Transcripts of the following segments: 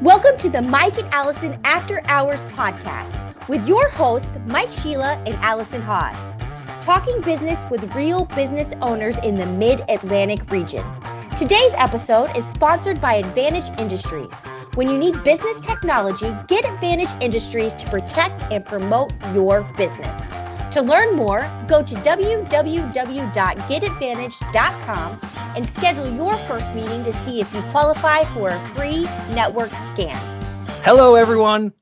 Welcome to the Mike and Alison After Hours podcast with your hosts, mshelah and Alison Haas, talking business with real business owners in the Mid-Atlantic region. Today's episode is sponsored by Advantage Industries. When you need business technology, get Advantage Industries to protect and promote your business. To learn more, go to www.getadvantage.com and schedule your first meeting to see if you qualify for a free network scan. Hello, everyone.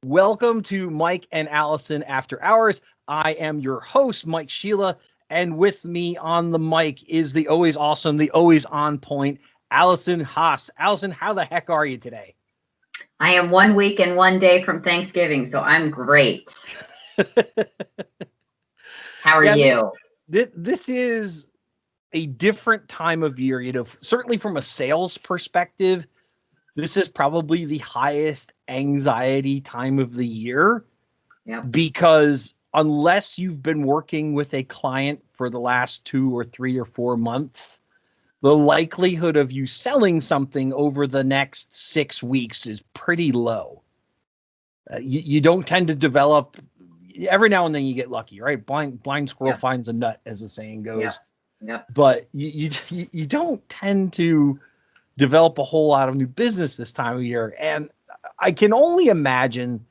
Welcome to Mike and Alison After Hours. I am your host, mshelah, and with me on the mic is the always awesome, the always on point, Alison Haas. Alison, how the heck are you today? I am 1 week and 1 day from Thanksgiving, so I'm great. How are you? This is a different time of year, certainly from a sales perspective. This is probably the highest anxiety time of the year. Yep. Because unless you've been working with a client for the last 2 or 3 or 4 months, the likelihood of you selling something over the next 6 weeks is pretty low. You don't tend to develop. Every now and then you get lucky, right? Blind squirrel finds a nut, as the saying goes. Yep. But you don't tend to develop a whole lot of new business this time of year. And I can only imagine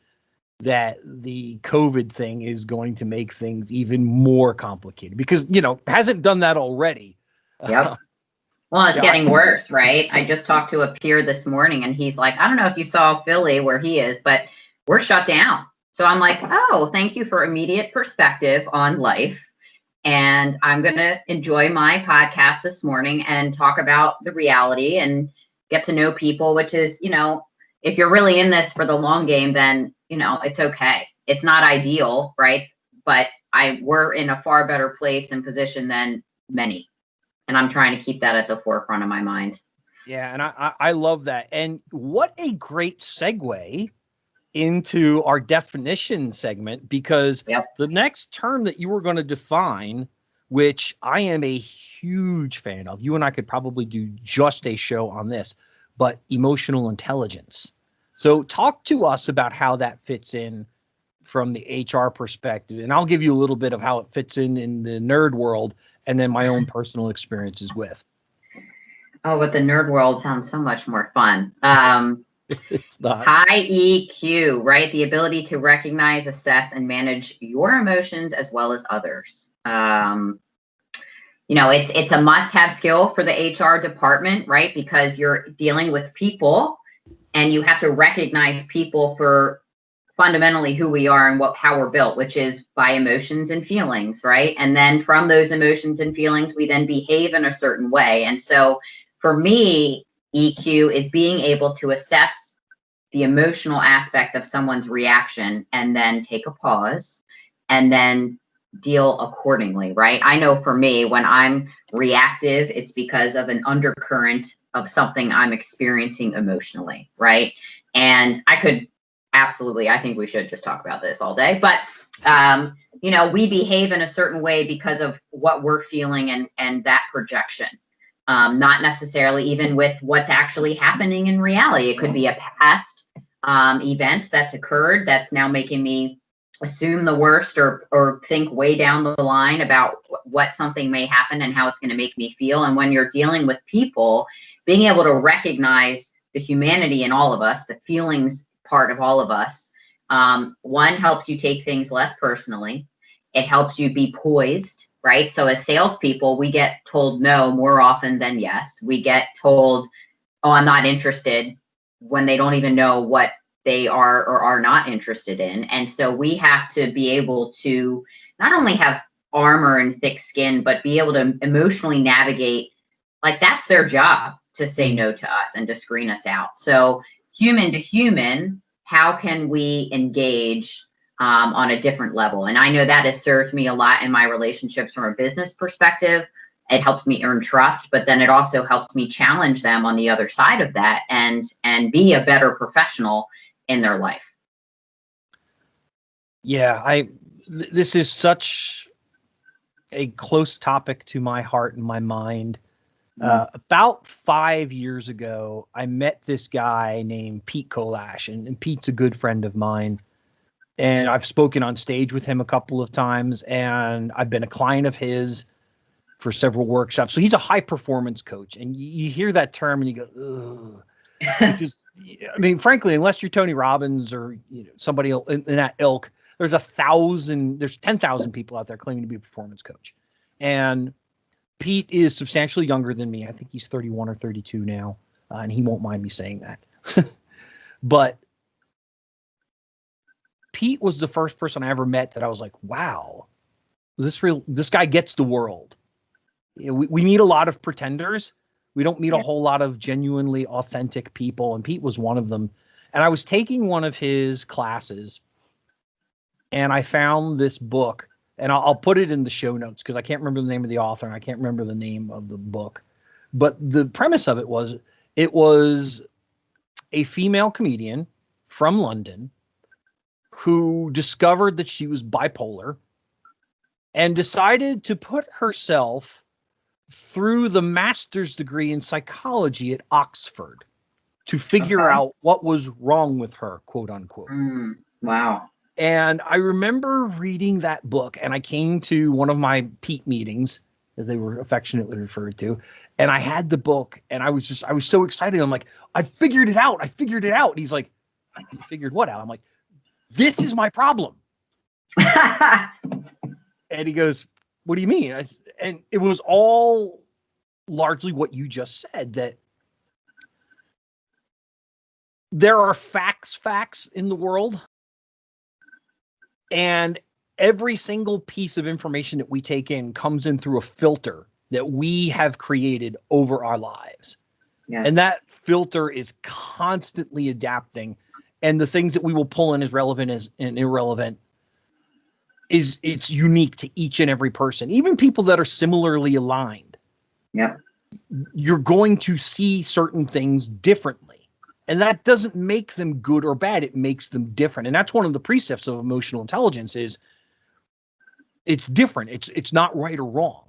that the COVID thing is going to make things even more complicated because, hasn't done that already. Yep. Well, it's getting worse, right? I just talked to a peer this morning and he's like, I don't know if you saw Philly where he is, but we're shut down. So I'm like, oh, thank you for immediate perspective on life. And I'm going to enjoy my podcast this morning and talk about the reality and get to know people, which is, if you're really in this for the long game, then, it's okay. It's not ideal, right? But we're in a far better place and position than many. And I'm trying to keep that at the forefront of my mind. Yeah, and I love that. And what a great segue into our definition segment, because the next term that you were going to define, which I am a huge fan of, you and I could probably do just a show on this, but emotional intelligence. So talk to us about how that fits in from the HR perspective. And I'll give you a little bit of how it fits in the nerd world and then my own personal experiences with. Oh, but the nerd world sounds so much more fun. It's not. High EQ, right? The ability to recognize, assess, and manage your emotions as well as others. It's a must-have skill for the HR department, right? Because you're dealing with people and you have to recognize people for fundamentally who we are and how we're built, which is by emotions and feelings, right? And then from those emotions and feelings, we then behave in a certain way. And so for me, EQ is being able to assess the emotional aspect of someone's reaction and then take a pause and then deal accordingly, right? I know for me, when I'm reactive, it's because of an undercurrent of something I'm experiencing emotionally, right? And I think we should just talk about this all day, but we behave in a certain way because of what we're feeling and that projection. Not necessarily even with what's actually happening in reality. It could be a past event that's occurred that's now making me assume the worst or think way down the line about what something may happen and how it's going to make me feel. And when you're dealing with people, being able to recognize the humanity in all of us, the feelings part of all of us, one, helps you take things less personally. It helps you be poised. Right. So as salespeople, we get told no more often than yes. We get told, oh, I'm not interested, when they don't even know what they are or are not interested in. And so we have to be able to not only have armor and thick skin, but be able to emotionally navigate. Like, that's their job, to say no to us and to screen us out. So human to human, how can we engage on a different level? And I know that has served me a lot in my relationships from a business perspective. It helps me earn trust, but then it also helps me challenge them on the other side of that and be a better professional in their life. Yeah, this is such a close topic to my heart and my mind, About 5 years ago, I met this guy named Pete Kolash, and Pete's a good friend of mine. And I've spoken on stage with him a couple of times, and I've been a client of his for several workshops. So he's a high performance coach, and you hear that term and you go, ugh. Because, I mean, frankly, unless you're Tony Robbins or somebody in that ilk, there's 10,000 people out there claiming to be a performance coach. And Pete is substantially younger than me. I think he's 31 or 32 now, and he won't mind me saying that. But Pete was the first person I ever met that I was like, wow, this guy gets the world. We meet a lot of pretenders. We don't meet a whole lot of genuinely authentic people, and Pete was one of them. And I was taking one of his classes, and I found this book, and I'll put it in the show notes because I can't remember the name of the author, and I can't remember the name of the book. But the premise of it was a female comedian from London who discovered that she was bipolar and decided to put herself through the master's degree in psychology at Oxford to figure out what was wrong with her, quote unquote. Wow. And I remember reading that book, and I came to one of my Pete meetings, as they were affectionately referred to, and I had the book, and I was so excited. I'm like, I figured it out. And he's like, you figured what out? I'm like, this is my problem. And he goes, what do you mean? And it was all largely what you just said, that there are facts in the world, and every single piece of information that we take in comes in through a filter that we have created over our lives. Yes. And that filter is constantly adapting, and the things that we will pull in as relevant and irrelevant it's unique to each and every person, even people that are similarly aligned. Yep. You're going to see certain things differently, and that doesn't make them good or bad. It makes them different. And that's one of the precepts of emotional intelligence is it's different. It's not right or wrong.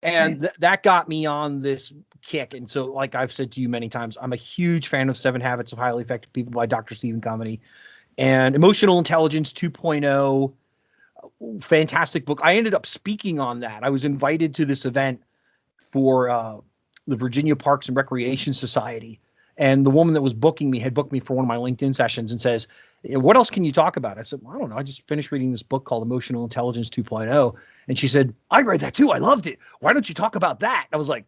And that got me on this kick. And so, like I've said to you many times, I'm a huge fan of 7 Habits of Highly Effective People by Dr. Stephen Covey, and Emotional Intelligence 2.0. Fantastic book. I ended up speaking on that. I was invited to this event for the Virginia Parks and Recreation Society, and the woman that was booking me had booked me for one of my LinkedIn sessions and says, what else can you talk about? I said, well, I don't know. I just finished reading this book called Emotional Intelligence 2.0. And she said, I read that too. I loved it. Why don't you talk about that? I was like,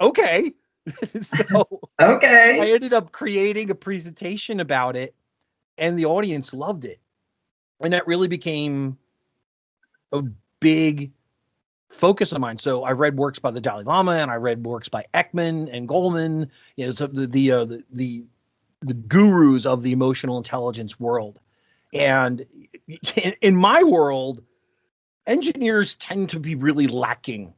okay. So okay. I ended up creating a presentation about it, and the audience loved it. And that really became a big focus of mine. So I read works by the Dalai Lama, and I read works by Ekman and Goleman, so the gurus of the emotional intelligence world. And in my world, engineers tend to be really lacking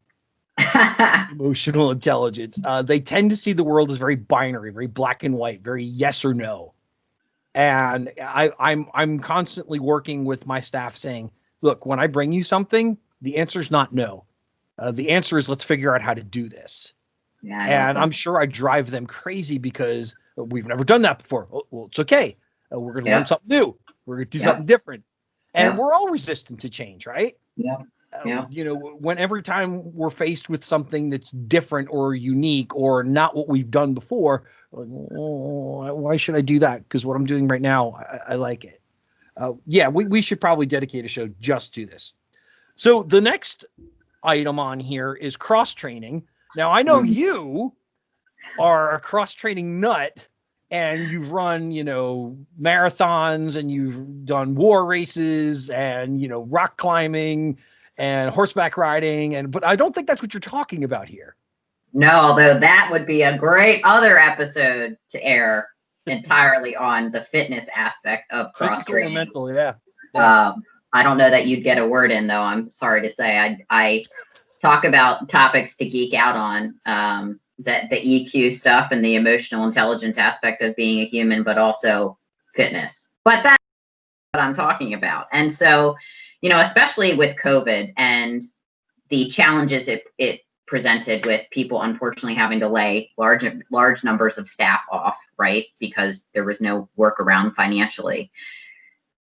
emotional intelligence. They tend to see the world as very binary, very black and white, very yes or no. And I'm constantly working with my staff saying, look, when I bring you something, the answer is not no. The answer is let's figure out how to do this. Yeah, and I'm sure I drive them crazy because we've never done that before. Well, it's okay. We're going to learn something new. We're going to do something different. And we're all resistant to change, right? Yeah. When every time we're faced with something that's different or unique or not what we've done before, like, oh, why should I do that? Because what I'm doing right now, I like it. We should probably dedicate a show just to this. So the next item on here is cross-training. Now, I know you are a cross-training nut, and you've run, marathons, and you've done war races, and, rock climbing and horseback riding. But I don't think that's what you're talking about here. No, although that would be a great other episode to air entirely on the fitness aspect of cross-training. Mental, yeah. I don't know that you'd get a word in, though. I'm sorry to say. I talk about topics to geek out on, the EQ stuff and the emotional intelligence aspect of being a human, but also fitness. But that's what I'm talking about. And so, especially with COVID and the challenges it presented with people unfortunately having to lay large numbers of staff off, right? Because there was no workaround financially.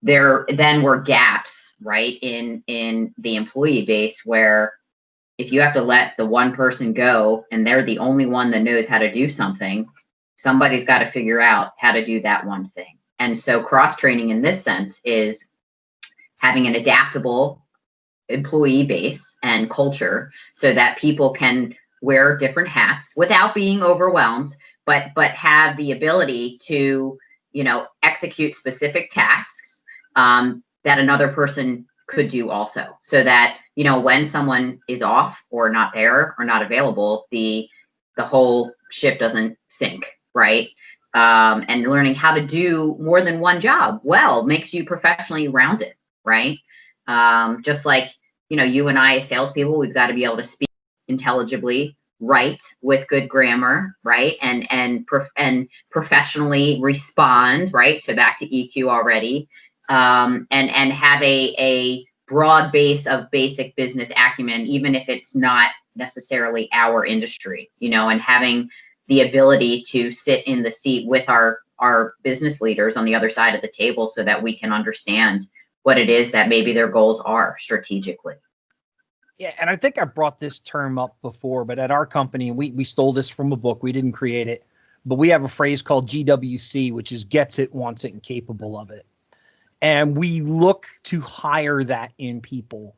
There then were gaps, right, in the employee base where if you have to let the one person go and they're the only one that knows how to do something, somebody's got to figure out how to do that one thing. And so cross training in this sense is having an adaptable employee base and culture so that people can wear different hats without being overwhelmed, but have the ability to, execute specific tasks that another person could do also, so that when someone is off or not there or not available, the whole ship doesn't sink, right? And learning how to do more than one job well makes you professionally rounded, right? Just like you and I as salespeople, we've got to be able to speak intelligibly, write with good grammar, right? And professionally respond, right? So back to EQ already, and have a broad base of basic business acumen, even if it's not necessarily our industry, and having the ability to sit in the seat with our business leaders on the other side of the table so that we can understand what it is that maybe their goals are strategically. Yeah, and I think I brought this term up before, but at our company, and we stole this from a book, we didn't create it, but we have a phrase called GWC, which is gets it, wants it, and capable of it. And we look to hire that in people.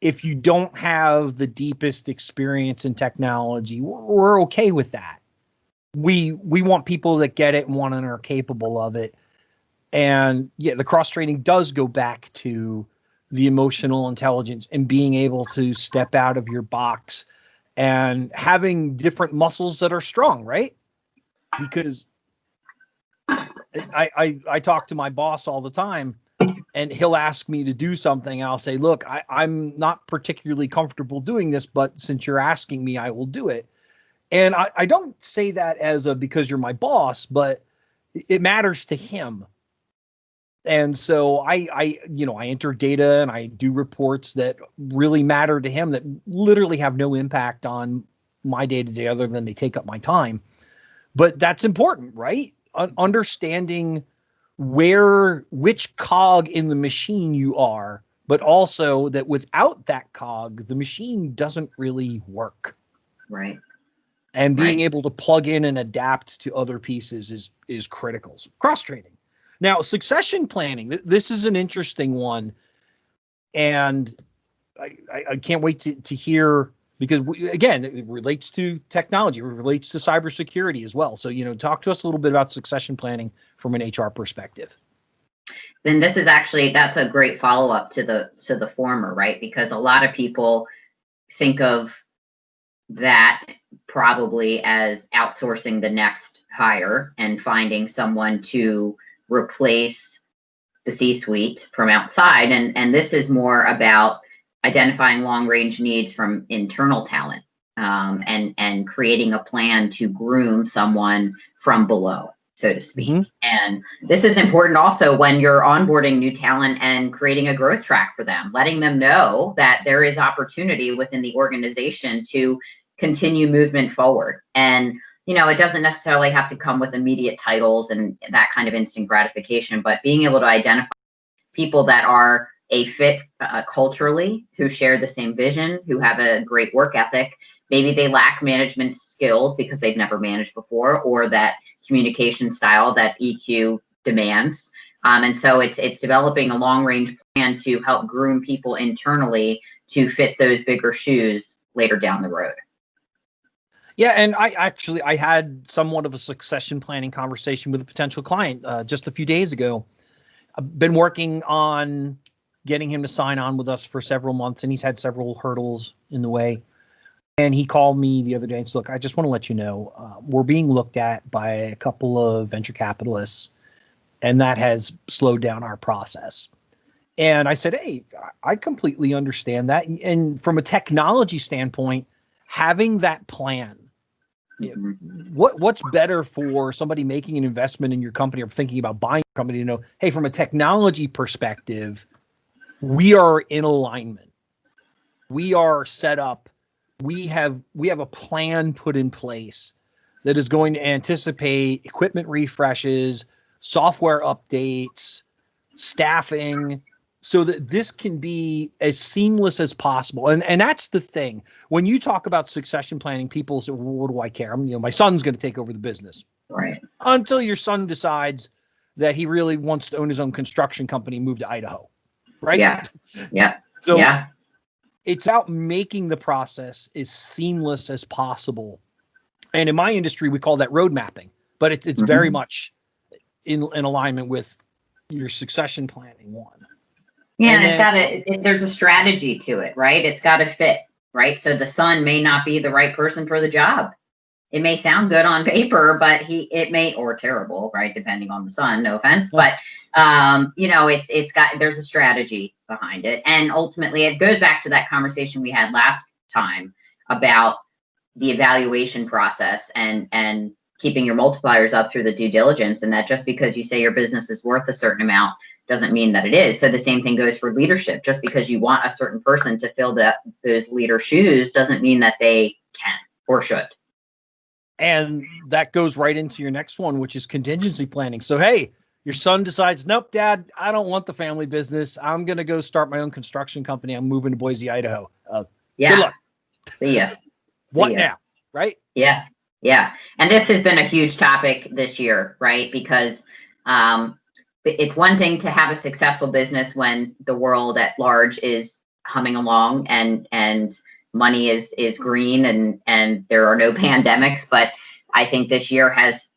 If you don't have the deepest experience in technology, we're okay with that. We want people that get it and want and are capable of it. And yeah, the cross training does go back to the emotional intelligence and being able to step out of your box and having different muscles that are strong, right? Because I talk to my boss all the time and he'll ask me to do something. And I'll say, look, I'm not particularly comfortable doing this, but since you're asking me, I will do it. And I don't say that as because you're my boss, but it matters to him. And so I enter data and I do reports that really matter to him that literally have no impact on my day-to-day other than they take up my time. But that's important, right? Understanding which cog in the machine you are, but also that without that cog, the machine doesn't really work. Right. And being able to plug in and adapt to other pieces is critical. So cross-training. Now, succession planning, this is an interesting one. And I can't wait to hear, because again, it relates to technology, it relates to cybersecurity as well. So, talk to us a little bit about succession planning from an HR perspective. Then that's a great follow-up to the former, right? Because a lot of people think of that probably as outsourcing the next hire and finding someone to replace the C-suite from outside. And this is more about identifying long-range needs from internal talent, and creating a plan to groom someone from below, so to speak. Mm-hmm. And this is important also when you're onboarding new talent and creating a growth track for them, letting them know that there is opportunity within the organization to continue movement forward. And it doesn't necessarily have to come with immediate titles and that kind of instant gratification, but being able to identify people that are a fit culturally, who share the same vision, who have a great work ethic. Maybe they lack management skills because they've never managed before, or that communication style that EQ demands. And so it's developing a long-range plan to help groom people internally to fit those bigger shoes later down the road. Yeah, and I had somewhat of a succession planning conversation with a potential client just a few days ago. I've been working on getting him to sign on with us for several months, and he's had several hurdles in the way. And he called me the other day and said, look, I just want to let you know, we're being looked at by a couple of venture capitalists, and that has slowed down our process. And I said, hey, I completely understand that. And from a technology standpoint, having that plan, what's better for somebody making an investment in your company or thinking about buying your company to know, hey, from a technology perspective, we are in alignment. We are set up we have a plan put in place that is going to anticipate equipment refreshes, software updates, staffing, so that this can be as seamless as possible. And that's the thing. When you talk about succession planning, people say, well, what do I care? My son's going to take over the business. Right. Until your son decides that he really wants to own his own construction company and move to Idaho. Right? Yeah. Yeah. So yeah. It's about making the process as seamless as possible. And in my industry, we call that road mapping, but it's very much in alignment with your succession planning one. Yeah, and there's a strategy to it, right? It's got to fit, right? So the son may not be the right person for the job. It may sound good on paper, but it may, or terrible, right? Depending on the son, no offense, but there's a strategy behind it. And ultimately it goes back to that conversation we had last time about the evaluation process and keeping your multipliers up through the due diligence. And that just because you say your business is worth a certain amount doesn't mean that it is. So the same thing goes for leadership. Just because you want a certain person to fill those leader shoes doesn't mean that they can or should. And that goes right into your next one, which is contingency planning. So, hey, your son decides, nope, Dad, I don't want the family business. I'm going to go start my own construction company. I'm moving to Boise, Idaho. Good luck. See ya. What now? Right? Yeah. Yeah. And this has been a huge topic this year, right? Because it's one thing to have a successful business when the world at large is humming along and money is green and there are no pandemics. But I think this year has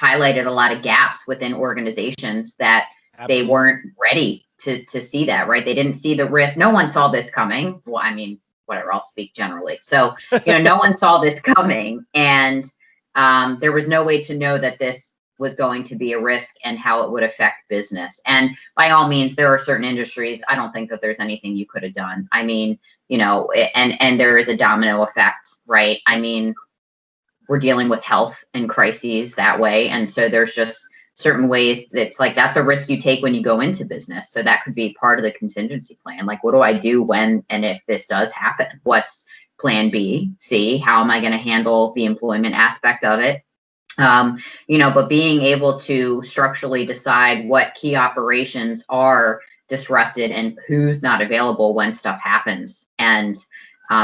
highlighted a lot of gaps within organizations that Absolutely. They weren't ready to see that, right? They didn't see the risk. No one saw this coming. Well, I mean, whatever, I'll speak generally. So, no one saw this coming, and there was no way to know that this was going to be a risk and how it would affect business. And by all means, there are certain industries, I don't think that there's anything you could have done. I mean, and there is a domino effect, right? I mean, we're dealing with health and crises that way. And so there's just certain ways that's like, that's a risk you take when you go into business. So that could be part of the contingency plan. Like, what do I do when and if this does happen? What's plan B, C? How am I going to handle the employment aspect of it? But being able to structurally decide what key operations are disrupted and who's not available when stuff happens, and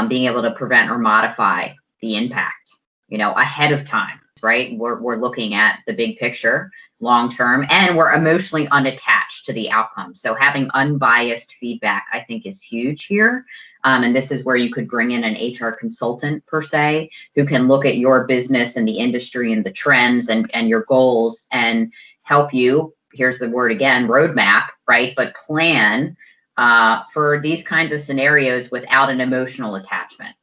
being able to prevent or modify the impact, ahead of time, right? We're looking at the big picture, long term, and we're emotionally unattached to the outcome. So having unbiased feedback, I think, is huge here. And this is where you could bring in an HR consultant per se, who can look at your business and the industry and the trends and your goals and help you, here's the word again, roadmap, right? But plan for these kinds of scenarios without an emotional attachment.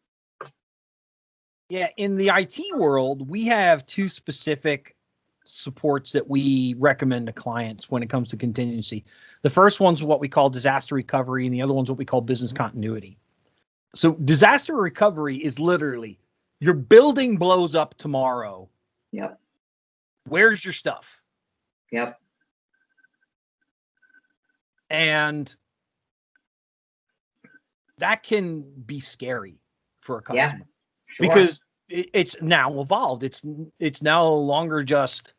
Yeah, in the IT world, we have two specific supports that we recommend to clients when it comes to contingency. The first one's what we call disaster recovery, and the other one's what we call business continuity. So disaster recovery is literally your building blows up tomorrow. Yep. Where's your stuff? Yep. And that can be scary for a customer. Yeah, sure. Because it's now evolved. It's no longer just,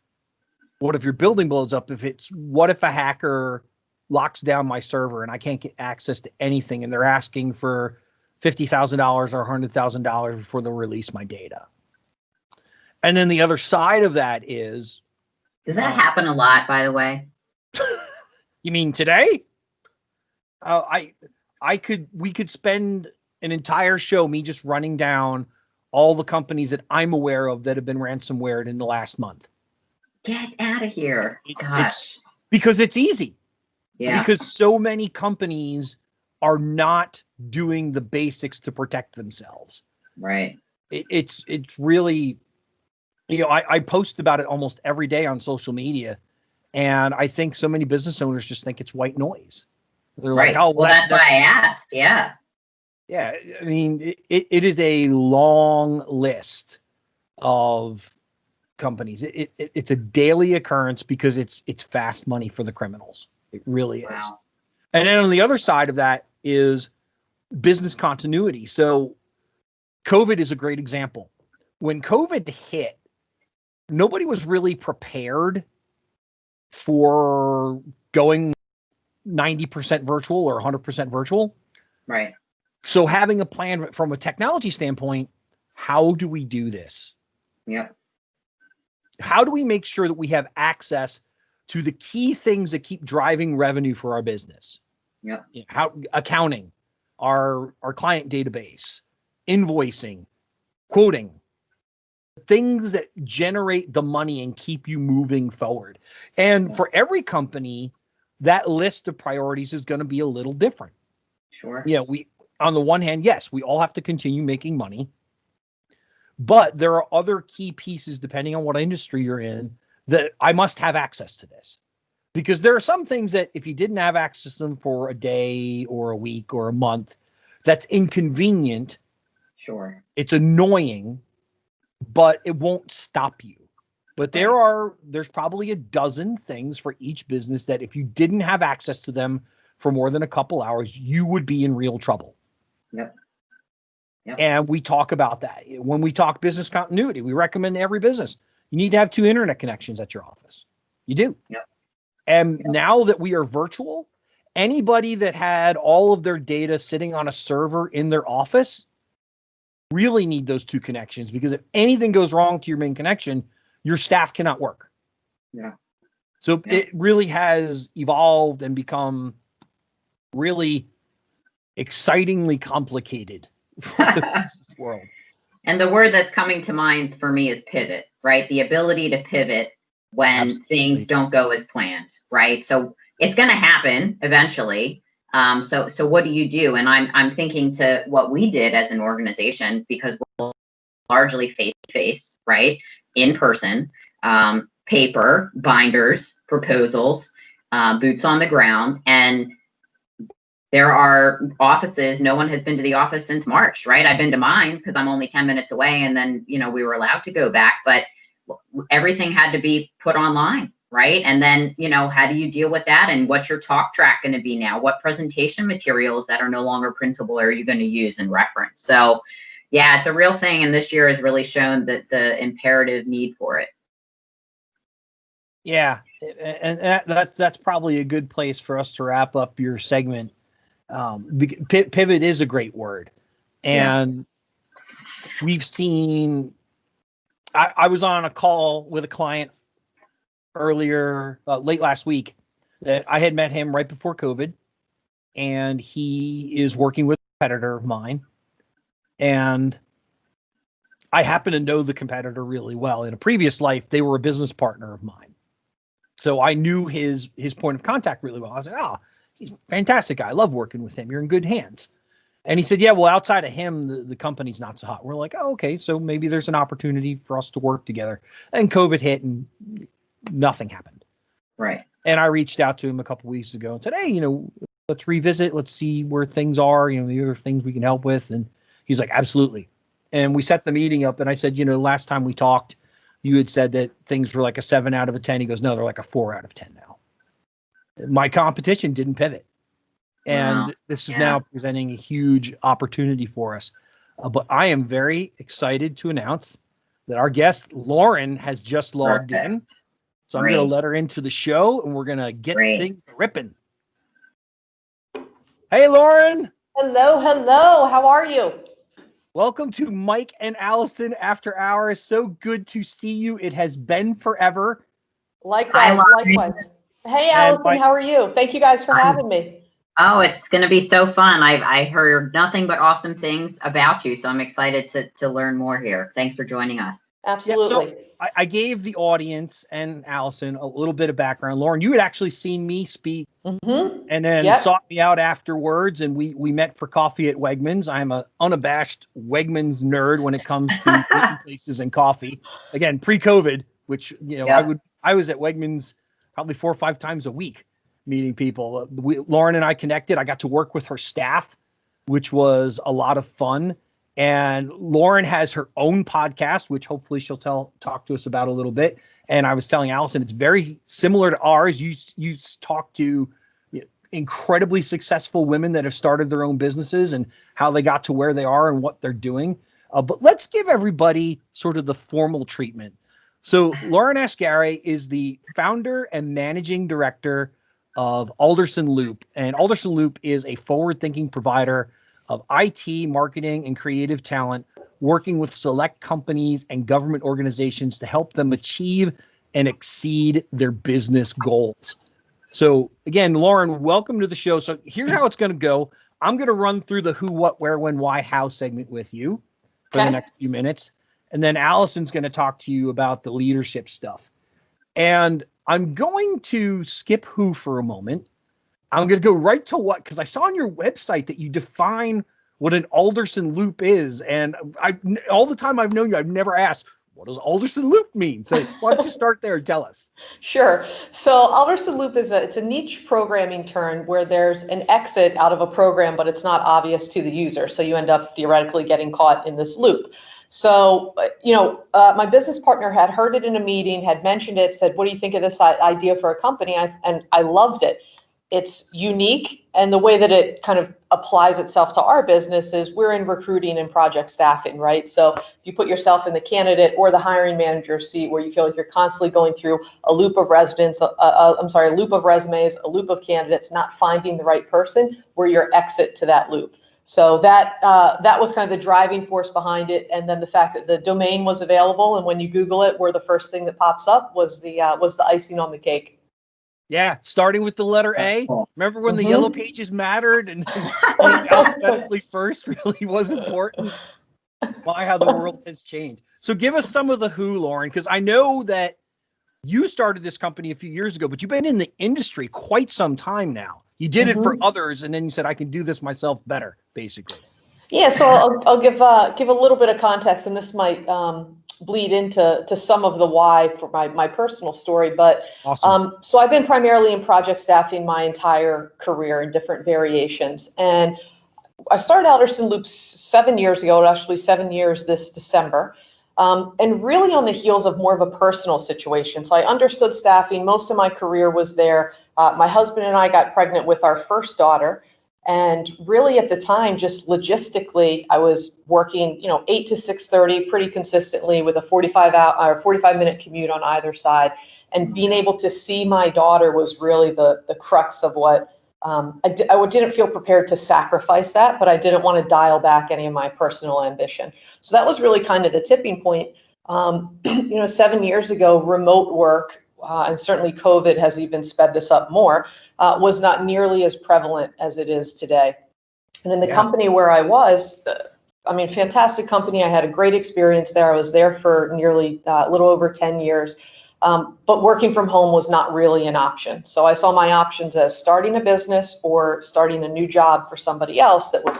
what if your building blows up? What if a hacker locks down my server and I can't get access to anything, and they're asking for $50,000 or $100,000 before they'll release my data? And then the other side of that is, does that happen a lot, by the way? You mean today? We could spend an entire show me just running down all the companies that I'm aware of that have been ransomwared in the last month. Get out of here. Gosh. Because it's easy. Yeah. Because so many companies are not doing the basics to protect themselves. Right. It's really, I post about it almost every day on social media. And I think so many business owners just think it's white noise. They're right. like, oh, well, that's why I asked. Yeah. Yeah. I mean, it is a long list of companies. It's a daily occurrence because it's fast money for the criminals. It really is. Wow. And then on the other side of that is business continuity. So COVID is a great example. When COVID hit, nobody was really prepared for going 90% virtual or 100% virtual. Right. So having a plan from a technology standpoint, how do we do this? Yep. How do we make sure that we have access to the key things that keep driving revenue for our business? Yep. How accounting, our client database, invoicing, quoting, things that generate the money and keep you moving forward. And for every company, that list of priorities is going to be a little different. Sure. Yeah, we on the one hand, yes, we all have to continue making money, but there are other key pieces depending on what industry you're in that I must have access to this. Because there are some things that if you didn't have access to them for a day or a week or a month, that's inconvenient. Sure. It's annoying, but it won't stop you. But there's probably a dozen things for each business that if you didn't have access to them for more than a couple hours, you would be in real trouble. Yep. And we talk about that. When we talk business continuity, we recommend to every business, you need to have 2 internet connections at your office. You do. Yep. And now that we are virtual, anybody that had all of their data sitting on a server in their office really need those 2 connections, because if anything goes wrong to your main connection, your staff cannot work. Yeah. So it really has evolved and become really excitingly complicated for the business world. And the word that's coming to mind for me is pivot, right? The ability to pivot when things don't go as planned, right? So it's going to happen eventually. So what do you do? And I'm thinking to what we did as an organization, because we're largely face to face, right? In person, paper, binders, proposals, boots on the ground. And there are offices, no one has been to the office since March, right? I've been to mine because I'm only 10 minutes away. And then, we were allowed to go back, but everything had to be put online, right? And then, how do you deal with that? And what's your talk track going to be now? What presentation materials that are no longer printable are you going to use and reference? So yeah, it's a real thing. And this year has really shown that the imperative need for it. Yeah. And that's probably a good place for us to wrap up your segment. Pivot is a great word. And we've seen, I was on a call with a client earlier, late last week. I had met him right before COVID, and he is working with a competitor of mine. And I happen to know the competitor really well. In a previous life, they were a business partner of mine. So I knew his point of contact really well. I was like, he's a fantastic guy. I love working with him. You're in good hands. And he said, yeah, well, outside of him, the company's not so hot. We're like, oh, okay, so maybe there's an opportunity for us to work together. And COVID hit and nothing happened. Right. And I reached out to him a couple weeks ago and said, hey, let's revisit. Let's see where things are. The other things we can help with. And he's like, absolutely. And we set the meeting up. And I said, last time we talked, you had said that things were like a 7 out of a 10. He goes, no, they're like a 4 out of 10 now. My competition didn't pivot. And this is now presenting a huge opportunity for us. But I am very excited to announce that our guest, Lauren, has just logged in. So I'm going to let her into the show, and we're going to get things ripping. Hey, Lauren. Hello. How are you? Welcome to Mike and Allison After Hours. So good to see you. It has been forever. Likewise. Hey, Allison, how are you? Thank you guys for having me. Oh, it's going to be so fun. I heard nothing but awesome things about you, so I'm excited to learn more here. Thanks for joining us. Absolutely. Yeah, so I gave the audience and Allison a little bit of background. Lauren, you had actually seen me speak and then sought me out afterwards, and we met for coffee at Wegmans. I'm an unabashed Wegmans nerd when it comes to meeting places and coffee. Again, pre-COVID, which I was at Wegmans probably 4 or 5 times a week meeting people. Lauren and I connected. I got to work with her staff, which was a lot of fun. And Lauren has her own podcast, which hopefully she'll talk to us about a little bit. And I was telling Allison, it's very similar to ours. You talk to incredibly successful women that have started their own businesses and how they got to where they are and what they're doing. But let's give everybody sort of the formal treatment. So Lauren Asghari is the founder and managing director of Alderson Loop. And Alderson Loop is a forward-thinking provider of IT, marketing, and creative talent, working with select companies and government organizations to help them achieve and exceed their business goals. So again, Lauren, welcome to the show. So here's how it's going to go. I'm going to run through the who, what, where, when, why, how segment with you for the next few minutes. And then Allison's going to talk to you about the leadership stuff. And I'm going to skip who for a moment. I'm going to go right to what, because I saw on your website that you define what an Alderson loop is. And all the time I've known you, I've never asked, what does Alderson loop mean? So why don't you start there and tell us? Sure. So Alderson loop it's a niche programming term where there's an exit out of a program, but it's not obvious to the user. So you end up theoretically getting caught in this loop. So, my business partner had heard it in a meeting, had mentioned it, said, what do you think of this idea for a company? And I loved it. It's unique. And the way that it kind of applies itself to our business is we're in recruiting and project staffing, right? So if you put yourself in the candidate or the hiring manager seat where you feel like you're constantly going through a loop of resumes, a loop of candidates, not finding the right person, we're your exit to that loop. So that was kind of the driving force behind it, and then the fact that the domain was available, and when you Google it, we're the first thing that pops up was the icing on the cake. Yeah, starting with the letter A. Remember when the yellow pages mattered and being alphabetically first really was important? My, how the world has changed. So give us some of the who, Lauren, because I know that you started this company a few years ago, but you've been in the industry quite some time now. You did it for others, and then you said, I can do this myself better, basically. Yeah, so I'll give a little bit of context, and this might bleed into some of the why for my personal story. But awesome. So I've been primarily in project staffing my entire career in different variations, and I started Alderson Loop 7 years ago, actually 7 years this December. And really on the heels of more of a personal situation. So I understood staffing. Most of my career was there. My husband and I got pregnant with our first daughter. And really at the time, just logistically, I was working, 8 to 6:30 pretty consistently with a 45-minute commute on either side. And being able to see my daughter was really the crux of what I didn't feel prepared to sacrifice that, but I didn't want to dial back any of my personal ambition. So that was really kind of the tipping point. 7 years ago, remote work, and certainly COVID has even sped this up more, was not nearly as prevalent as it is today. And in the company where I was, fantastic company. I had a great experience there. I was there for nearly a little over 10 years. But working from home was not really an option. So I saw my options as starting a business or starting a new job for somebody else that was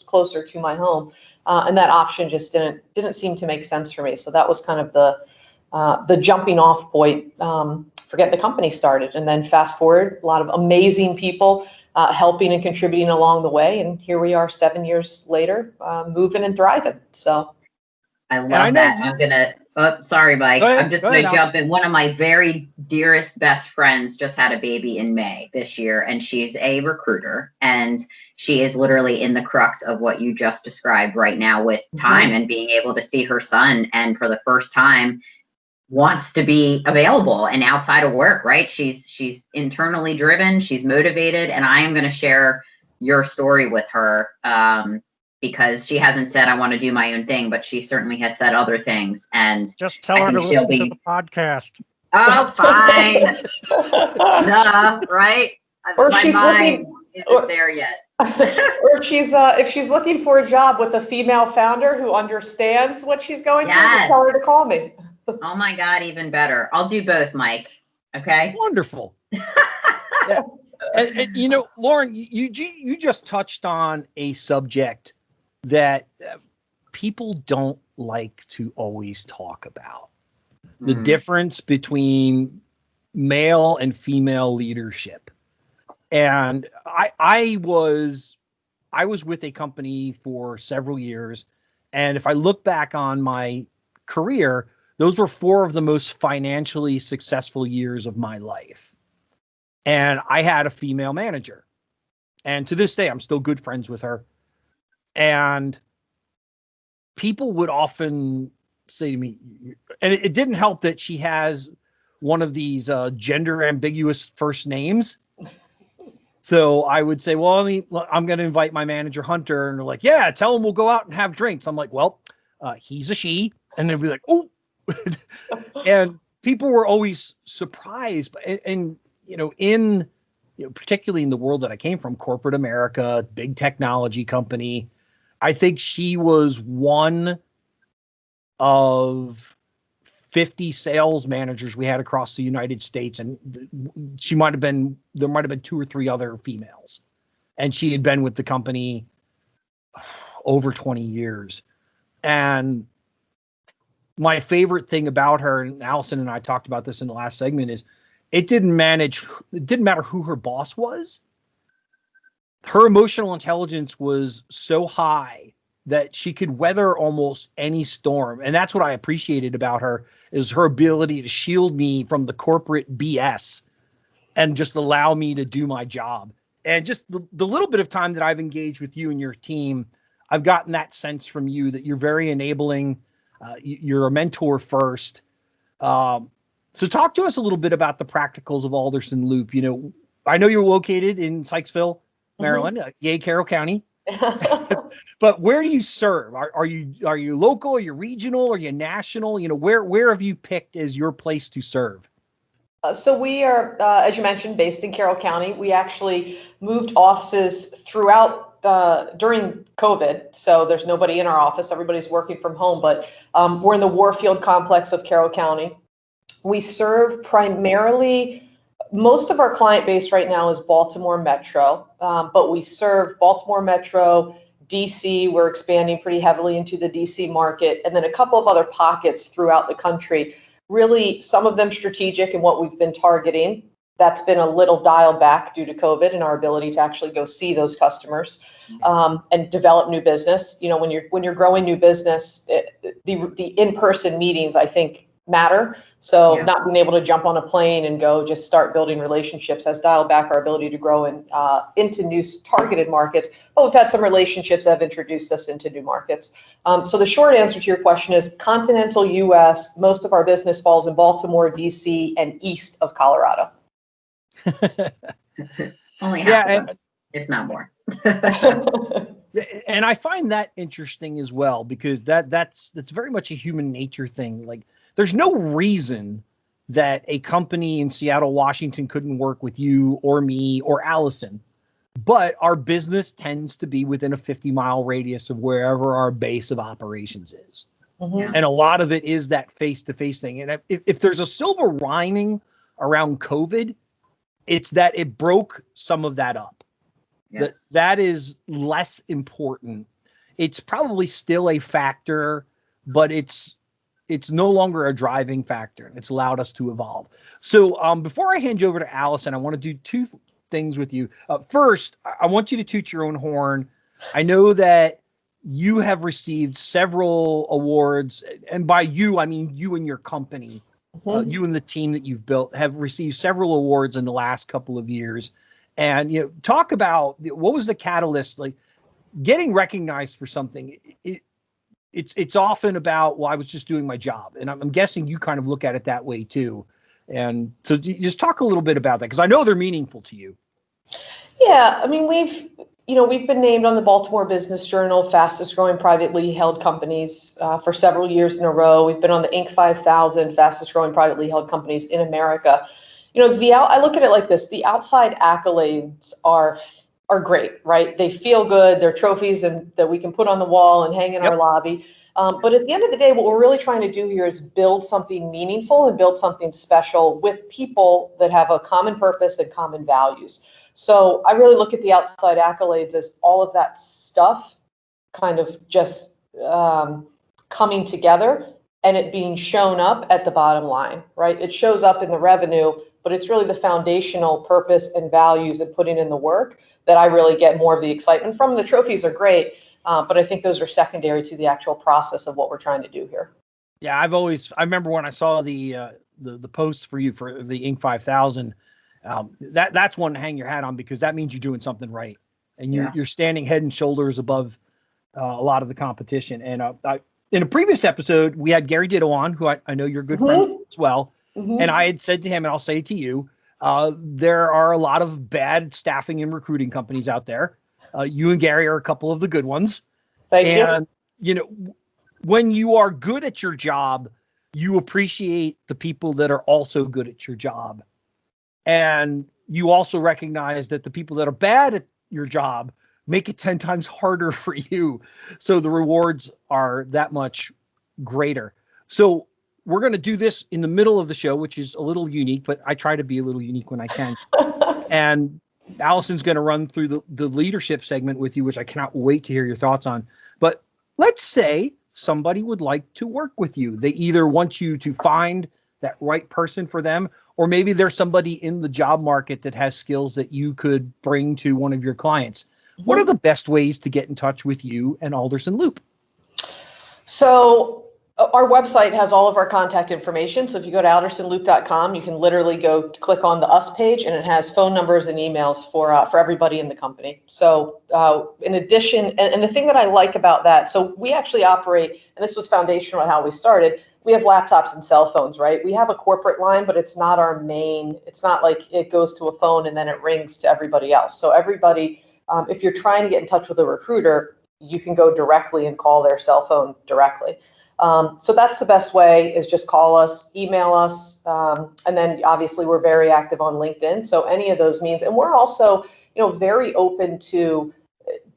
closer to my home. And that option just didn't seem to make sense for me. So that was kind of the jumping off point for getting the company started. And then fast forward, a lot of amazing people helping and contributing along the way. And here we are 7 years later, moving and thriving. So I love that. Sorry, Mike. I'm just going to jump in. One of my very dearest best friends just had a baby in May this year, and she's a recruiter, and she is literally in the crux of what you just described right now with time and being able to see her son, and for the first time wants to be available and outside of work, right? She's internally driven, she's motivated, and I am going to share your story with her. Because she hasn't said I want to do my own thing, but she certainly has said other things. And just tell her to listen to the podcast. Oh, fine. Right? Or my mind isn't there yet. Or if she's looking for a job with a female founder who understands what she's going through, tell her to call me. Oh my God, even better. I'll do both, Mike. Okay. Wonderful. Yeah. And Lauren, you just touched on a subject that people don't like to always talk about. The difference between male and female leadership. And I was with a company for several years. And if I look back on my career, those were 4 of the most financially successful years of my life. And I had a female manager. And to this day, I'm still good friends with her. And people would often say to me, and it didn't help that she has one of these gender ambiguous first names. So I would say, well, I'm going to invite my manager, Hunter. And they're like, yeah, tell him we'll go out and have drinks. I'm like, well, he's a she. And they'd be like, oh. And people were always surprised. And particularly in the world that I came from, corporate America, big technology company, I think she was one of 50 sales managers we had across the United States. And there might have been 2 or 3 other females. And she had been with the company over 20 years. And my favorite thing about her, and Alison and I talked about this in the last segment, is it didn't matter who her boss was. Her emotional intelligence was so high that she could weather almost any storm. And that's what I appreciated about her, is her ability to shield me from the corporate BS and just allow me to do my job. And just the little bit of time that I've engaged with you and your team, I've gotten that sense from you that you're very enabling. You're a mentor first. So talk to us a little bit about the practicals of Alderson Loop. I know you're located in Sykesville, Maryland, yay, Carroll County. But where do you serve? Are you local? Are you regional? Are you national? Where have you picked as your place to serve? So we are, as you mentioned, based in Carroll County. We actually moved offices throughout during COVID. So there's nobody in our office. Everybody's working from home, but we're in the Warfield complex of Carroll County. We serve primarily, most of our client base right now is Baltimore Metro, but we serve Baltimore Metro, DC. We're expanding pretty heavily into the DC market, and then a couple of other pockets throughout the country. Really, some of them strategic in what we've been targeting. That's been a little dialed back due to COVID and our ability to actually go see those customers and develop new business. When you're growing new business, the in-person meetings, I think, matter. So not being able to jump on a plane and go just start building relationships has dialed back our ability to grow into new targeted markets. But we've had some relationships that have introduced us into new markets. So the short answer to your question is continental US. Most of our business falls in Baltimore, DC, and east of Colorado. Only half of them, if not more. And I find that interesting as well, because that's very much a human nature thing. Like, there's no reason that a company in Seattle, Washington couldn't work with you or me or Alison, but our business tends to be within a 50-mile radius of wherever our base of operations is. Mm-hmm. And a lot of it is that face-to-face thing. And if there's a silver lining around COVID, it's that it broke some of that up. Yes. That is less important. It's probably still a factor, but it's no longer a driving factor, and it's allowed us to evolve. So before I hand you over to Alison, I want to do 2 things with you. First, I want you to toot your own horn. I know that you have received several awards, and by you, I mean you and your company. You and the team that you've built have received several awards in the last couple of years. And talk about what was the catalyst, like getting recognized for something. It's often about, well, I was just doing my job, and I'm guessing you kind of look at it that way too. And so just talk a little bit about that, because I know they're meaningful to you. Yeah, I mean, we've been named on the Baltimore Business Journal fastest growing privately held companies for several years in a row. We've been on the Inc. 5000 fastest growing privately held companies in America. I look at it like this: the outside accolades are great, right? They feel good. They're trophies that we can put on the wall and hang in our lobby. But at the end of the day, what we're really trying to do here is build something meaningful and build something special with people that have a common purpose and common values. So I really look at the outside accolades as all of that stuff kind of just coming together and it being shown up at the bottom line, right? It shows up in the revenue, but it's really the foundational purpose and values and putting in the work that I really get more of the excitement from. The trophies are great, but I think those are secondary to the actual process of what we're trying to do here. Yeah, I remember when I saw the posts for you for the Inc. 5000, that's one to hang your hat on, because that means you're doing something right, and you're standing head and shoulders above a lot of the competition. And in a previous episode, we had Gary Ditto on, who I know you're good friends with as well. And I had said to him, and I'll say it to you, there are a lot of bad staffing and recruiting companies out there. You and Gary are a couple of the good ones. Thank you. And, when you are good at your job, you appreciate the people that are also good at your job. And you also recognize that the people that are bad at your job make it 10 times harder for you. So the rewards are that much greater. So we're going to do this in the middle of the show, which is a little unique, but I try to be a little unique when I can. And Allison's going to run through the leadership segment with you, which I cannot wait to hear your thoughts on. But let's say somebody would like to work with you. They either want you to find that right person for them, or maybe there's somebody in the job market that has skills that you could bring to one of your clients. What are the best ways to get in touch with you and Alderson Loop? So our website has all of our contact information. So if you go to aldersonloop.com, you can literally go to click on the Us page, and it has phone numbers and emails for everybody in the company. So in addition, and the thing that I like about that, so we actually operate, and this was foundational to how we started, we have laptops and cell phones, right? We have a corporate line, but it's not our main, it's not like it goes to a phone and then it rings to everybody else. So everybody, if you're trying to get in touch with a recruiter, you can go directly and call their cell phone directly. So that's the best way, is just call us, email us. And then obviously we're very active on LinkedIn. So any of those means, and we're also, very open to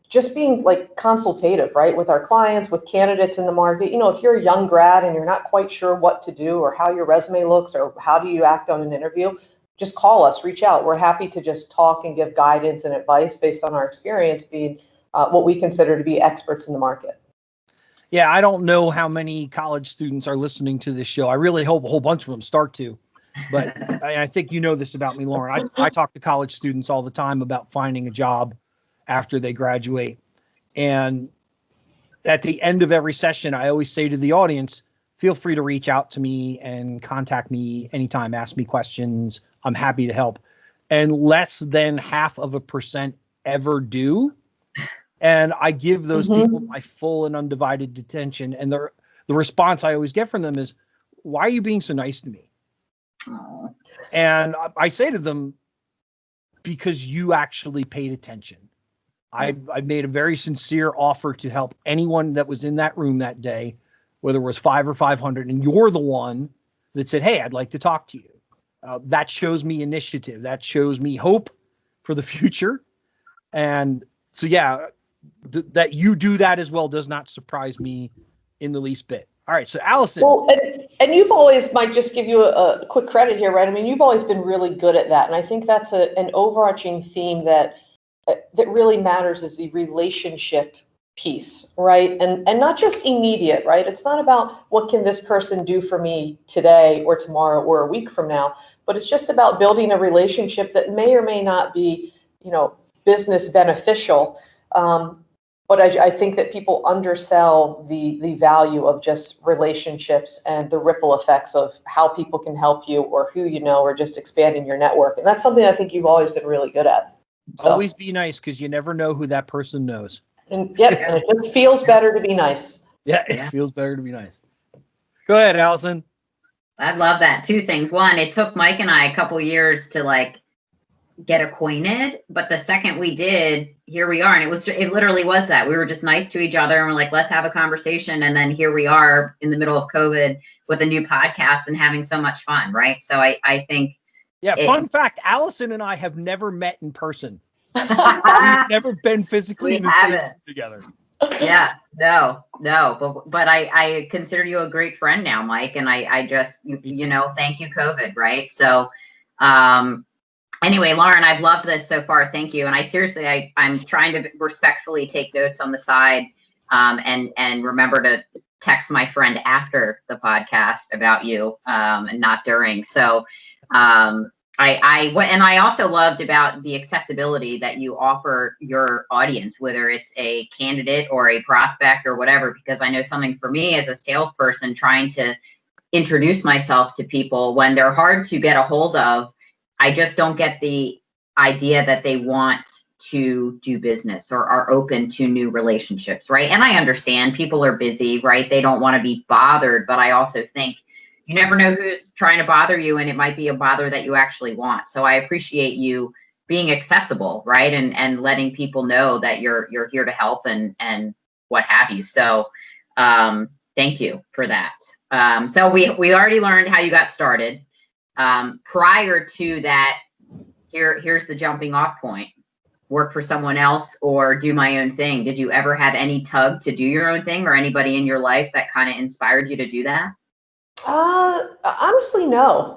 just being like consultative, right? With our clients, with candidates in the market. If you're a young grad and you're not quite sure what to do or how your resume looks or how do you act on an interview, just call us, reach out. We're happy to just talk and give guidance and advice based on our experience being what we consider to be experts in the market. Yeah, I don't know how many college students are listening to this show. I really hope a whole bunch of them start to. But I think you know this about me, Lauren. I talk to college students all the time about finding a job after they graduate. And at the end of every session, I always say to the audience, feel free to reach out to me and contact me anytime, ask me questions. I'm happy to help. And less than 0.5% ever do. And I give those people my full and undivided attention. And the response I always get from them is, why are you being so nice to me? Aww. And I say to them, because you actually paid attention. I made a very sincere offer to help anyone that was in that room that day, whether it was 5 or 500, and you're the one that said, hey, I'd like to talk to you. That shows me initiative. That shows me hope for the future. And so, yeah, that you do that as well does not surprise me in the least bit. All right, so Allison. Well, and you've always, might just give you a quick credit here, right? I mean, you've always been really good at that. And I think that's an overarching theme that really matters, is the relationship piece, right? And not just immediate, right? It's not about what can this person do for me today or tomorrow or a week from now, but it's just about building a relationship that may or may not be, business beneficial. But I think that people undersell the value of just relationships and the ripple effects of how people can help you or who you know, or just expanding your network. And that's something I think you've always been really good at. So. Always be nice, because you never know who that person knows. And and it just feels better to be nice. Yeah, it feels better to be nice. Go ahead, Allison. I love that. 2 things. One, it took Mike and I a couple years to get acquainted, but the second we did, here we are. And it literally was that we were just nice to each other and we're like, let's have a conversation. And then here we are in the middle of COVID with a new podcast and having so much fun. Right. So I think. Yeah. Fun fact, Allison and I have never met in person. We've never been physically in the same room together. Yeah, no, but I consider you a great friend now, Mike. And I just, thank you, COVID. Right. So, anyway, Lauren, I've loved this so far. Thank you. And I'm trying to respectfully take notes on the side, and remember to text my friend after the podcast about you, and not during. So, I also loved about the accessibility that you offer your audience, whether it's a candidate or a prospect or whatever, because I know something for me as a salesperson trying to introduce myself to people when they're hard to get a hold of, I just don't get the idea that they want to do business or are open to new relationships, right? And I understand people are busy, right? They don't want to be bothered, but I also think you never know who's trying to bother you, and it might be a bother that you actually want. So I appreciate you being accessible, right? And letting people know that you're here to help and what have you. So thank you for that. So we already learned how you got started. Prior to that, here's the jumping off point. Work for someone else or do my own thing. Did you ever have any tug to do your own thing, or anybody in your life that kind of inspired you to do that? Honestly, no.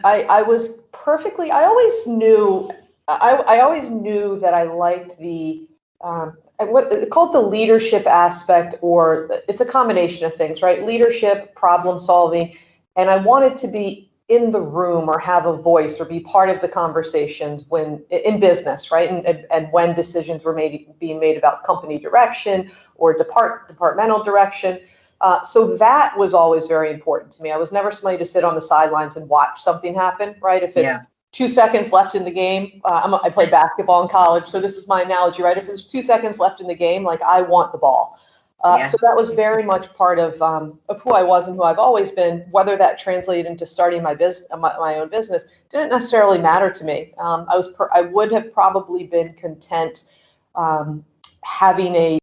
I was perfectly, I always knew, I always knew that I liked the, what it's called the leadership aspect, or it's a combination of things, right? Leadership, problem solving, and I wanted to be in the room or have a voice or be part of the conversations when in business, right? And when decisions were being made about company direction or departmental direction. So that was always very important to me. I was never somebody to sit on the sidelines and watch something happen, right? If it's 2 seconds left in the game, I played basketball in college, so this is my analogy, right? If there's 2 seconds left in the game, like I want the ball. So that was very much part of who I was and who I've always been. Whether that translated into starting my own business didn't necessarily matter to me. I would have probably been content having a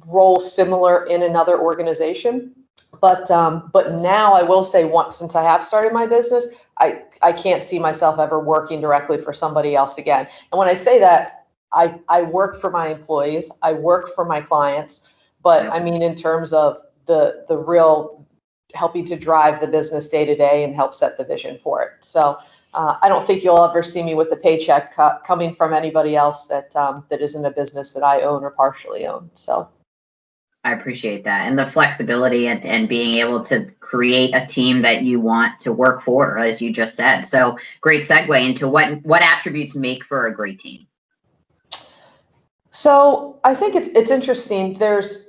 role similar in another organization, but now I will say, since I have started my business, I can't see myself ever working directly for somebody else again. And when I say that, I work for my employees, I work for my clients, but I mean in terms of the real helping to drive the business day to day and help set the vision for it. So I don't think you'll ever see me with a paycheck coming from anybody else that isn't a business that I own or partially own. So I appreciate that, and the flexibility and being able to create a team that you want to work for, as you just said. So great segue into what attributes make for a great team. So I think it's interesting.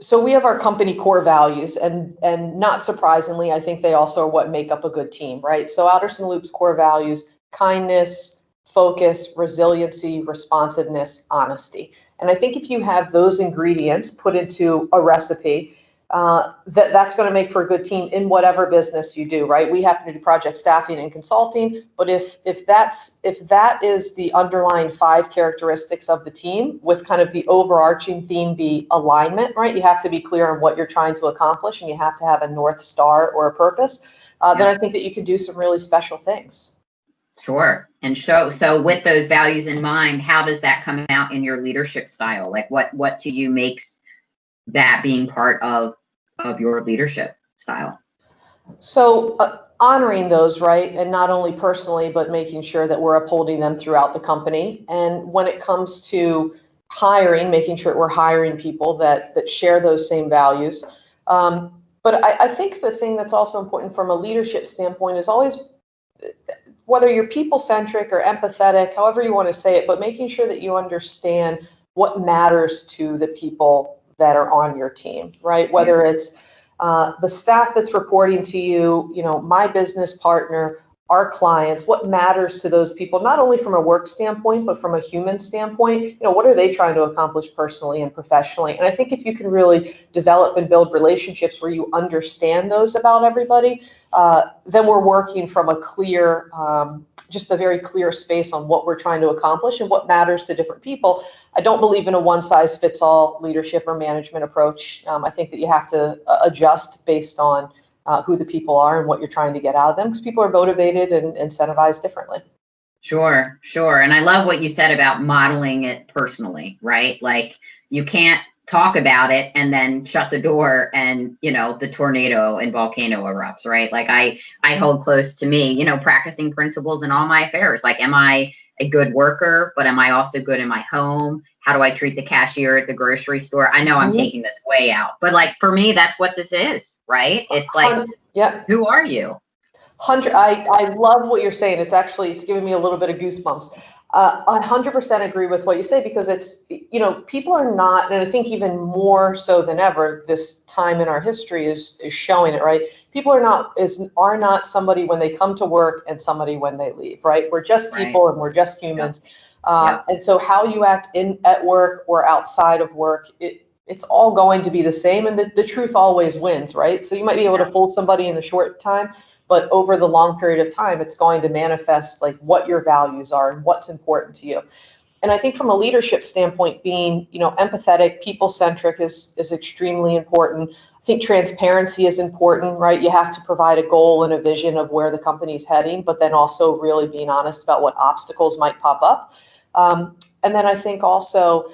So we have our company core values, and not surprisingly, I think they also are what make up a good team, right? So Alderson Loop's core values: kindness, focus, resiliency, responsiveness, honesty. And I think if you have those ingredients put into a recipe, that's going to make for a good team in whatever business you do, right? We happen to do project staffing and consulting, but if that is the underlying 5 characteristics of the team, with kind of the overarching theme be alignment, right? You have to be clear on what you're trying to accomplish, and you have to have a North Star or a purpose. Then I think that you can do some really special things. Sure. And so with those values in mind, how does that come out in your leadership style? Like what to you makes that being part of your leadership style? So honoring those, right? And not only personally, but making sure that we're upholding them throughout the company. And when it comes to hiring, making sure we're hiring people that share those same values. But I think the thing that's also important from a leadership standpoint is always, whether you're people-centric or empathetic, however you want to say it, but making sure that you understand what matters to the people that are on your team, right? Whether it's the staff that's reporting to you, my business partner, our clients, what matters to those people, not only from a work standpoint, but from a human standpoint, what are they trying to accomplish personally and professionally? And I think if you can really develop and build relationships where you understand those about everybody, then we're working from a clear, just a very clear space on what we're trying to accomplish and what matters to different people. I don't believe in a one-size-fits-all leadership or management approach. I think that you have to adjust based on who the people are and what you're trying to get out of them, because people are motivated and incentivized differently. Sure. And I love what you said about modeling it personally, right? Like you can't talk about it and then shut the door and, the tornado and volcano erupts, right? Like I hold close to me, practicing principles in all my affairs. Like, am I a good worker, but am I also good in my home? How do I treat the cashier at the grocery store? I know I'm taking this way out, but like for me, that's what this is, right? It's like, who are you? I love what you're saying. It's giving me a little bit of goosebumps. I 100% agree with what you say, because it's, people are not, and I think even more so than ever, this time in our history is showing it, right? people are not somebody when they come to work and somebody when they leave, right? We're just people and we're just humans. And so how you act at work or outside of work, it's all going to be the same, and the truth always wins, right? So you might be able to fool somebody in the short time, but over the long period of time, it's going to manifest like what your values are and what's important to you. And I think from a leadership standpoint, being, empathetic, people-centric is extremely important. I think transparency is important, right? You have to provide a goal and a vision of where the company's heading, but then also really being honest about what obstacles might pop up. And then I think also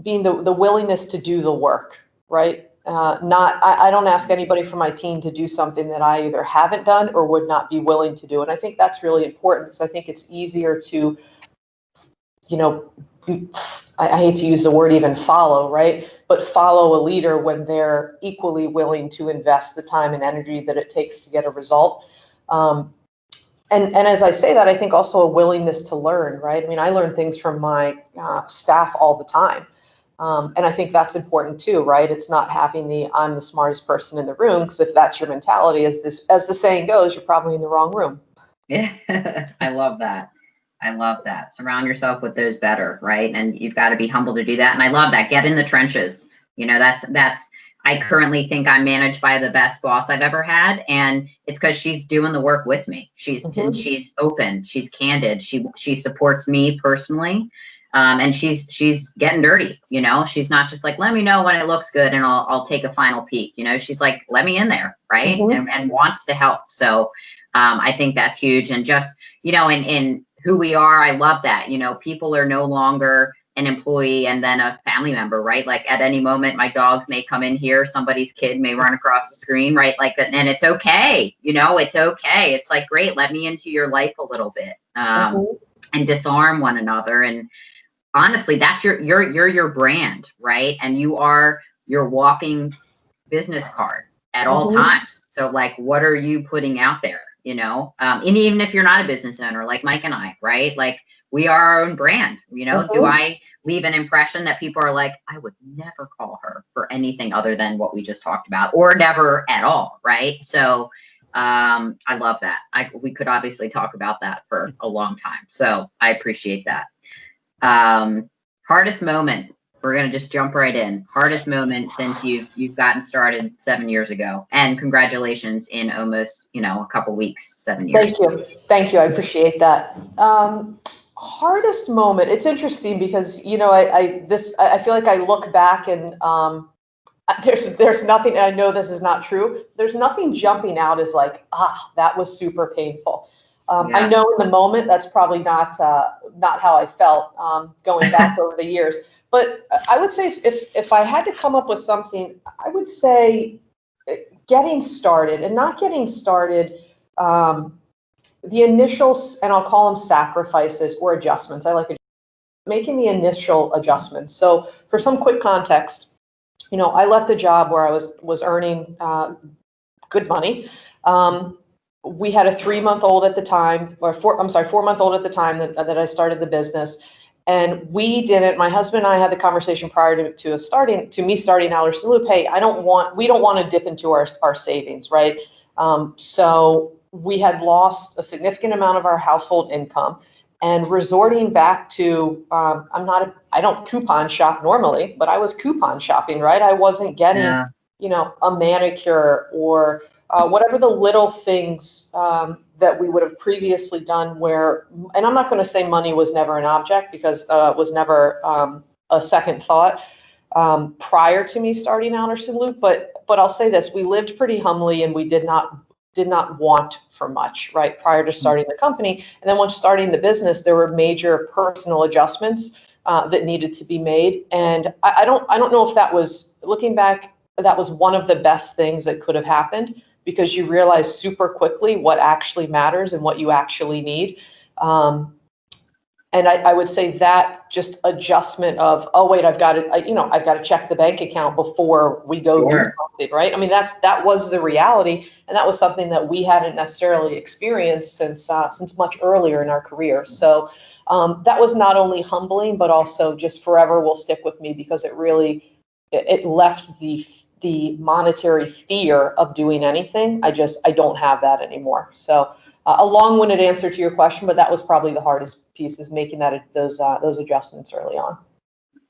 being the willingness to do the work, right? I don't ask anybody from my team to do something that I either haven't done or would not be willing to do. And I think that's really important, because I think it's easier to, I hate to use the word even follow, right? But follow a leader when they're equally willing to invest the time and energy that it takes to get a result. And as I say that, I think also a willingness to learn, right? I mean, I learn things from my staff all the time. And I think that's important too, right? It's not having I'm the smartest person in the room, because if that's your mentality, as the saying goes, you're probably in the wrong room. Yeah, I love that. Surround yourself with those better, right? And you've got to be humble to do that. And I love that. Get in the trenches. I currently think I'm managed by the best boss I've ever had, and it's because she's doing the work with me. She's open, she's candid, she supports me personally, and she's getting dirty. She's not just like, let me know when it looks good and I'll take a final peek. She's like, let me in there, right? And wants to help. So I think that's huge. And just in who we are, I love that. People are no longer an employee and then a family member, right? Like at any moment, my dogs may come in here, somebody's kid may run across the screen, right? Like that, and it's okay, it's okay. It's like, great, let me into your life a little bit, and disarm one another. And honestly, that's your brand, right? And you are your walking business card at all times. So like, what are you putting out there? And even if you're not a business owner, like Mike and I, right? Like, we are our own brand. Do I leave an impression that people are like, I would never call her for anything other than what we just talked about, or never at all, right? So I love that. We could obviously talk about that for a long time. So I appreciate that. Hardest moment. We're going to just jump right in. Hardest moment since you've gotten started 7 years ago, and congratulations in almost, a couple weeks, 7 years. Thank you. I appreciate that. Hardest moment. It's interesting because, I feel like I look back and there's nothing, I know this is not true. There's nothing jumping out as like, that was super painful. I know in the moment that's probably not how I felt going back over the years. But I would say if I had to come up with something, I would say getting started, and not getting started, the initial, and I'll call them sacrifices or adjustments. I like making the initial adjustments. So for some quick context, I left a job where I was earning good money. We had a 3-month-old at the time, or 4-month-old at the time that I started the business. And my husband and I had the conversation prior to me starting Alderson Loop. Hey, we don't want to dip into our savings, right? So we had lost a significant amount of our household income, and resorting back to, I don't coupon shop normally, but I was coupon shopping, right? I wasn't getting, a manicure or whatever the little things that we would have previously done and I'm not going to say money was never an object, because it was never a second thought prior to me starting Alderson Loop. But I'll say this, we lived pretty humbly, and we did not want for much, right, prior to starting the company. And then once starting the business, there were major personal adjustments that needed to be made. And I don't know if that was, looking back, that was one of the best things that could have happened, because you realize super quickly what actually matters and what you actually need. And I would say that just adjustment of, oh wait, I've got to check the bank account before we go do something, right? I mean, that was the reality, and that was something that we hadn't necessarily experienced since much earlier in our career. So that was not only humbling, but also just forever will stick with me, because it left the the monetary fear of doing anything. I don't have that anymore. So a long-winded answer to your question, but that was probably the hardest piece, is making those adjustments early on.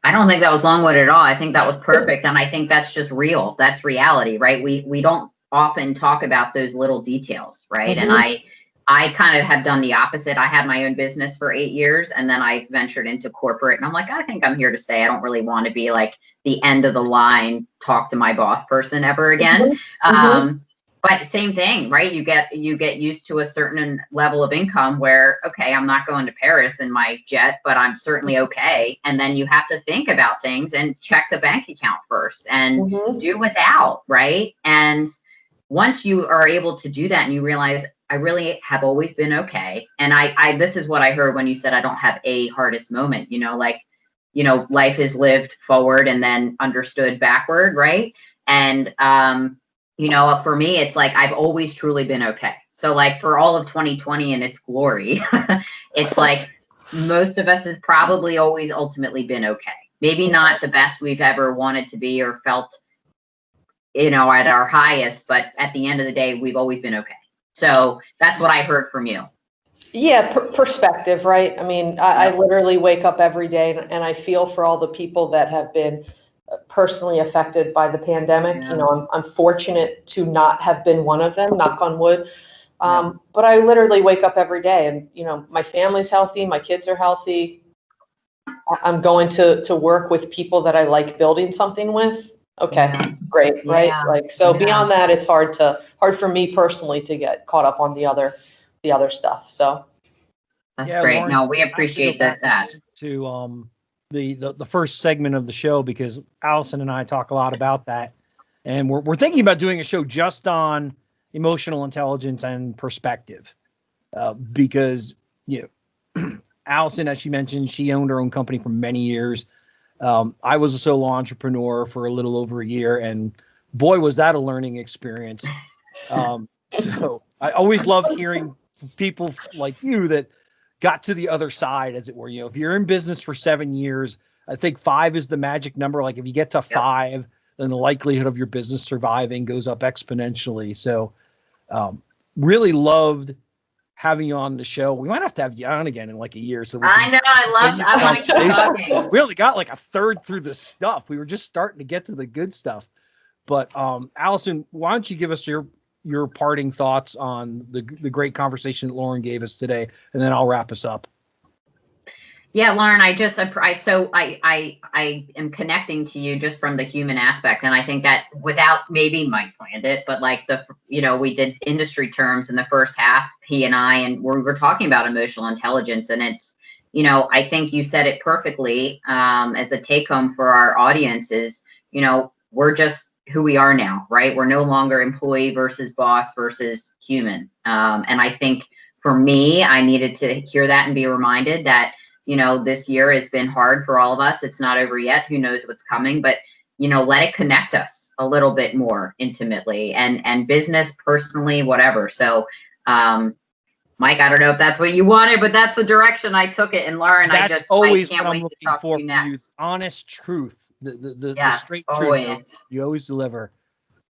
I don't think that was long-winded at all. I think that was perfect. And I think that's just real. That's reality, right? We don't often talk about those little details, right? Mm-hmm. And I kind of have done the opposite. I had my own business for 8 years, and then I ventured into corporate, and I'm like, I think I'm here to stay. I don't really want to be like the end of the line, talk to my boss person ever again. Mm-hmm. But same thing, right? You get used to a certain level of income where, okay, I'm not going to Paris in my jet, but I'm certainly okay. And then you have to think about things and check the bank account first and Mm-hmm. do without, right? And once you are able to do that and you realize, I really have always been okay. And I this is what I heard when you said I don't have a hardest moment, life is lived forward and then understood backward, right? And for me, it's like I've always truly been okay. So like for all of 2020 and its glory, it's like most of us has probably always ultimately been okay. Maybe not the best we've ever wanted to be or felt, at our highest, but at the end of the day, we've always been okay. So that's what I heard from you. Yeah, perspective, right? I mean, I literally wake up every day and I feel for all the people that have been personally affected by the pandemic. Yeah. I'm fortunate to not have been one of them, knock on wood. But I literally wake up every day and, my family's healthy, my kids are healthy. I'm going to work with people that I like building something with. Okay, great, right? Beyond that, it's hard for me personally to get caught up on the other stuff. So that's great. Lauren, no, we appreciate that. To the first segment of the show, because Alison and I talk a lot about that, and we're thinking about doing a show just on emotional intelligence and perspective, because Alison, as she mentioned, she owned her own company for many years. I was a solo entrepreneur for a little over a year, and boy, was that a learning experience. So I always love hearing people like you that got to the other side, as it were. If you're in business for 7 years, I think 5 is the magic number. Like if you get to 5, then the likelihood of your business surviving goes up exponentially. So really loved having you on the show. We might have to have you on again in like a year. So I know. I want to keep talking. We only got like a third through the stuff. We were just starting to get to the good stuff. But Alison, why don't you give us your parting thoughts on the great conversation that Lauren gave us today, and then I'll wrap us up. Yeah, Lauren, I am connecting to you just from the human aspect. And I think that without, maybe Mike planned it, but like we did industry terms in the first half, he and I, and we were talking about emotional intelligence. And it's, I think you said it perfectly as a take home for our audience is, we're just who we are now, right? We're no longer employee versus boss versus human. And I think for me, I needed to hear that and be reminded that, this year has been hard for all of us. It's not over yet. Who knows what's coming, but, let it connect us a little bit more intimately and business, personally, whatever. So, Mike, I don't know if that's what you wanted, but that's the direction I took it. And Lauren, I can't wait to talk to you next. Honest truth, the straight always. Truth. You always deliver.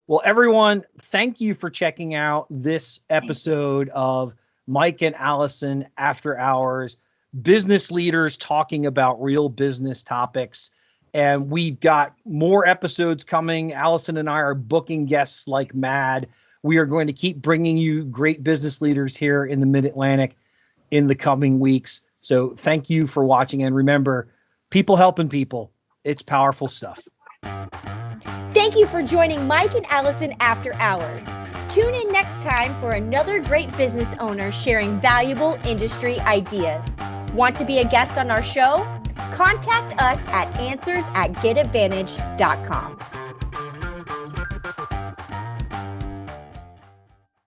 Well, everyone, thank you for checking out this episode of Mike and Alison After Hours. Business leaders talking about real business topics. And we've got more episodes coming. Alison and I are booking guests like mad. We are going to keep bringing you great business leaders here in the Mid-Atlantic in the coming weeks. So thank you for watching. And remember, people helping people. It's powerful stuff. Thank you for joining Mike and Alison After Hours. Tune in next time for another great business owner sharing valuable industry ideas. Want to be a guest on our show? Contact us at answers@getadvantage.com.